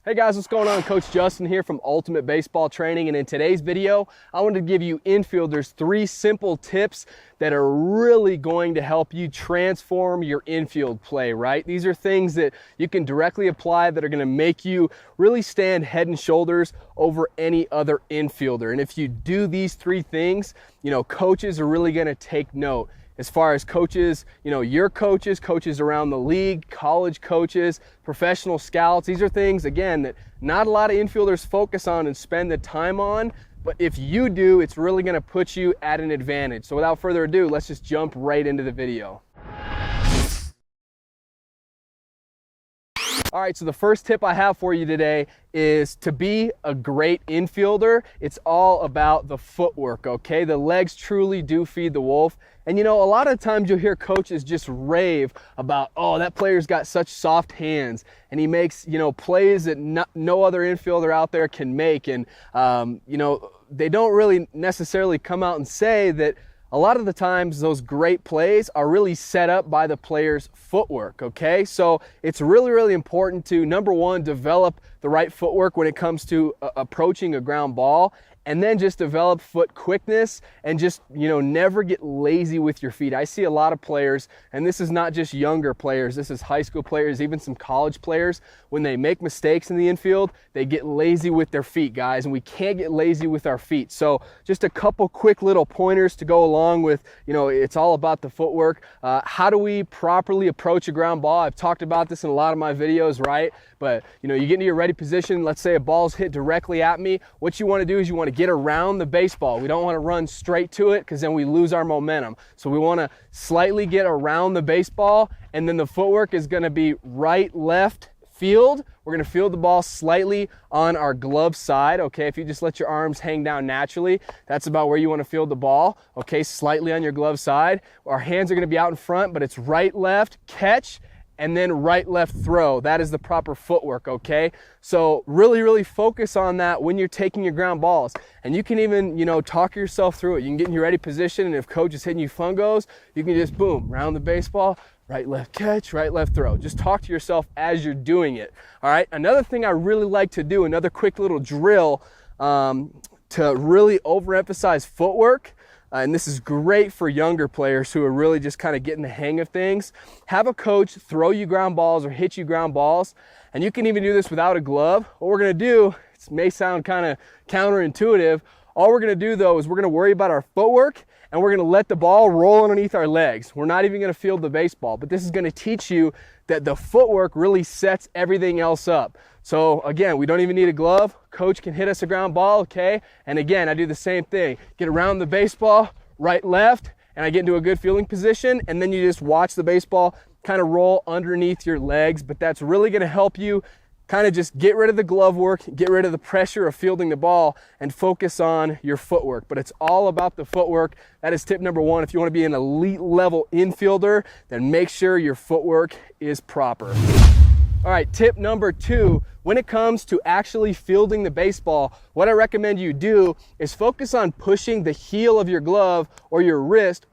Hey guys, what's going on? Coach Justin here from Ultimate Baseball Training, and in today's video, I wanted to give you infielders 3 simple tips that are really going to help you transform your infield play, right? These are things that you can directly apply that are going to make you really stand head and shoulders over any other infielder. And if you do these 3 things, coaches are really going to take note. As far as coaches, your coaches around the league, college coaches, professional scouts, these are things, again, that not a lot of infielders focus on and spend the time on, but if you do, it's really gonna put you at an advantage. So without further ado, let's just jump right into the video. All right, so the first tip I have for you today is to be a great infielder. It's all about the footwork, okay? The legs truly do feed the wolf. And a lot of times you'll hear coaches just rave about, oh, that player's got such soft hands and he makes, plays that no other infielder out there can make. And, they don't really necessarily come out and say that a lot of the times those great plays are really set up by the player's footwork, okay? So it's really, really important to, number one, develop the right footwork when it comes to approaching a ground ball, and then just develop foot quickness and just, never get lazy with your feet. I see a lot of players, and this is not just younger players, this is high school players, even some college players. When they make mistakes in the infield, they get lazy with their feet, guys, and we can't get lazy with our feet. So just a couple quick little pointers to go along with, it's all about the footwork. How do we properly approach a ground ball? I've talked about this in a lot of my videos, right? But, you get into your ready position. Let's say a ball's hit directly at me. What you want to do is you want to get around the baseball. We don't want to run straight to it because then we lose our momentum. So we want to slightly get around the baseball, and then the footwork is going to be right, left, field. We're going to field the ball slightly on our glove side, okay? If you just let your arms hang down naturally, that's about where you want to field the ball, okay? Slightly on your glove side. Our hands are going to be out in front, but it's right, left, catch, and then right, left, throw. That is the proper footwork, okay? So really, really focus on that when you're taking your ground balls. And you can even, talk yourself through it. You can get in your ready position, and if coach is hitting you fungos, you can just, boom, round the baseball, right, left catch, right, left throw. Just talk to yourself as you're doing it, all right? Another thing I really like to do, another quick little drill to really overemphasize footwork, and this is great for younger players who are really just kind of getting the hang of things. Have a coach throw you ground balls or hit you ground balls, and you can even do this without a glove. What we're gonna do, it may sound kind of counterintuitive, all we're gonna do though is we're gonna worry about our footwork, and we're gonna let the ball roll underneath our legs. We're not even gonna field the baseball, but this is gonna teach you that the footwork really sets everything else up. So again, we don't even need a glove. Coach can hit us a ground ball, okay? And again, I do the same thing. Get around the baseball, right, left, and I get into a good fielding position, and then you just watch the baseball kind of roll underneath your legs. But that's really gonna help you kind of just get rid of the glove work, get rid of the pressure of fielding the ball, and focus on your footwork. But it's all about the footwork. That is tip number 1. If you want to be an elite level infielder, then make sure your footwork is proper. All right, tip number 2, when it comes to actually fielding the baseball, what I recommend you do is focus on pushing the heel of your glove or your wrist,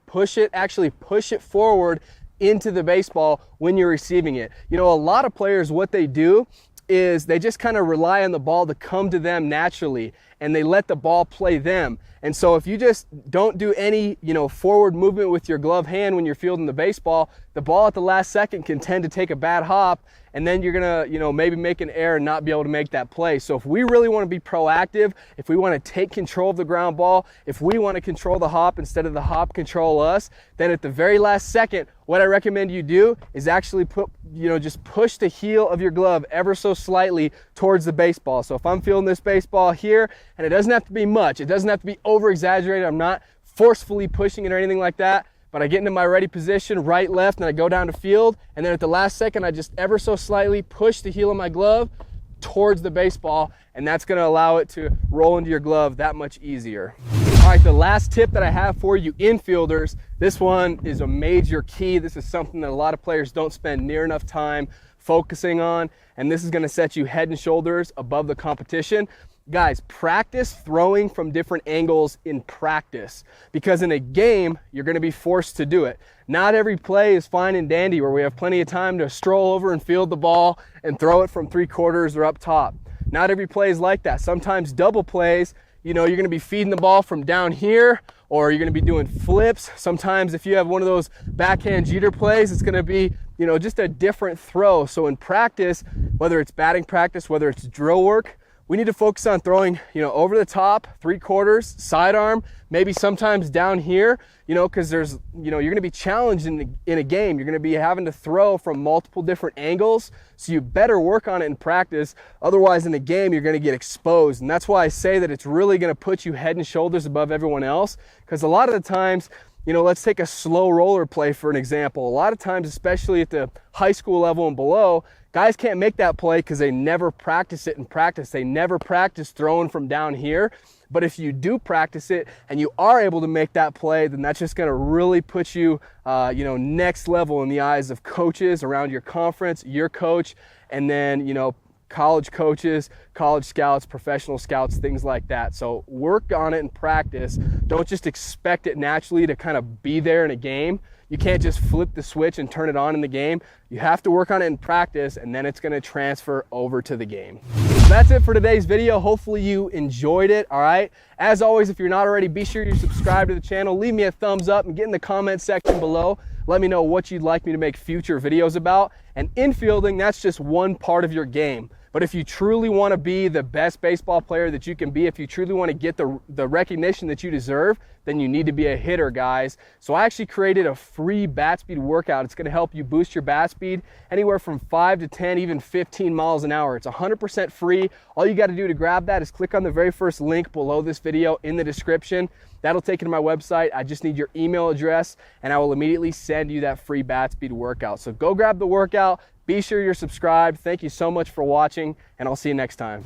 actually push it forward into the baseball when you're receiving it. A lot of players, what they do is they just kind of rely on the ball to come to them naturally, and they let the ball play them. And so if you just don't do any, forward movement with your glove hand when you're fielding the baseball, the ball at the last second can tend to take a bad hop, and then you're gonna, maybe make an error and not be able to make that play. So if we really want to be proactive, if we want to take control of the ground ball, if we want to control the hop instead of the hop control us, then at the very last second, what I recommend you do is actually just push the heel of your glove ever so slightly towards the baseball. So if I'm fielding this baseball here, and it doesn't have to be much, it doesn't have to be over exaggerated, I'm not forcefully pushing it or anything like that, but I get into my ready position, right, left, and I go down to field, and then at the last second, I just ever so slightly push the heel of my glove towards the baseball, and that's gonna allow it to roll into your glove that much easier. All right, the last tip that I have for you infielders, this one is a major key. This is something that a lot of players don't spend near enough time focusing on, and this is gonna set you head and shoulders above the competition. Guys, practice throwing from different angles in practice, because in a game, you're going to be forced to do it. Not every play is fine and dandy where we have plenty of time to stroll over and field the ball and throw it from 3/4 or up top. Not every play is like that. Sometimes double plays, you know, you're going to be feeding the ball from down here, or you're going to be doing flips. Sometimes if you have one of those backhand jeter plays, it's going to be, you know, just a different throw. So in practice, whether it's batting practice, whether it's drill work, we need to focus on throwing, you know, over the top, 3/4, sidearm, maybe sometimes down here, you know, because there's, you know, you're going to be challenged in a game. You're going to be having to throw from multiple different angles. So you better work on it in practice. Otherwise, in the game, you're going to get exposed. And that's why I say that it's really going to put you head and shoulders above everyone else. Because a lot of the times, you know, let's take a slow roller play for an example. A lot of times, especially at the high school level and below, guys can't make that play because they never practice it in practice. They never practice throwing from down here. But if you do practice it and you are able to make that play, then that's just going to really put you, you know, next level in the eyes of coaches around your conference, your coach, and then, you know, college coaches, college scouts, professional scouts, things like that. So work on it in practice. Don't just expect it naturally to kind of be there in a game. You can't just flip the switch and turn it on in the game. You have to work on it in practice, and then it's going to transfer over to the game. So that's it for today's video. Hopefully you enjoyed it, all right? As always, if you're not already, be sure you subscribe to the channel. Leave me a thumbs up and get in the comment section below. Let me know what you'd like me to make future videos about. And infielding, that's just one part of your game. But if you truly want to be the best baseball player that you can be, if you truly want to get the recognition that you deserve, then you need to be a hitter, guys. So I actually created a free bat speed workout. It's going to help you boost your bat speed anywhere from 5 to 10, even 15 miles an hour. It's 100% free. All you got to do to grab that is click on the very first link below this video in the description. That'll take you to my website. I just need your email address, and I will immediately send you that free bat speed workout. So go grab the workout. Be sure you're subscribed. Thank you so much for watching, and I'll see you next time.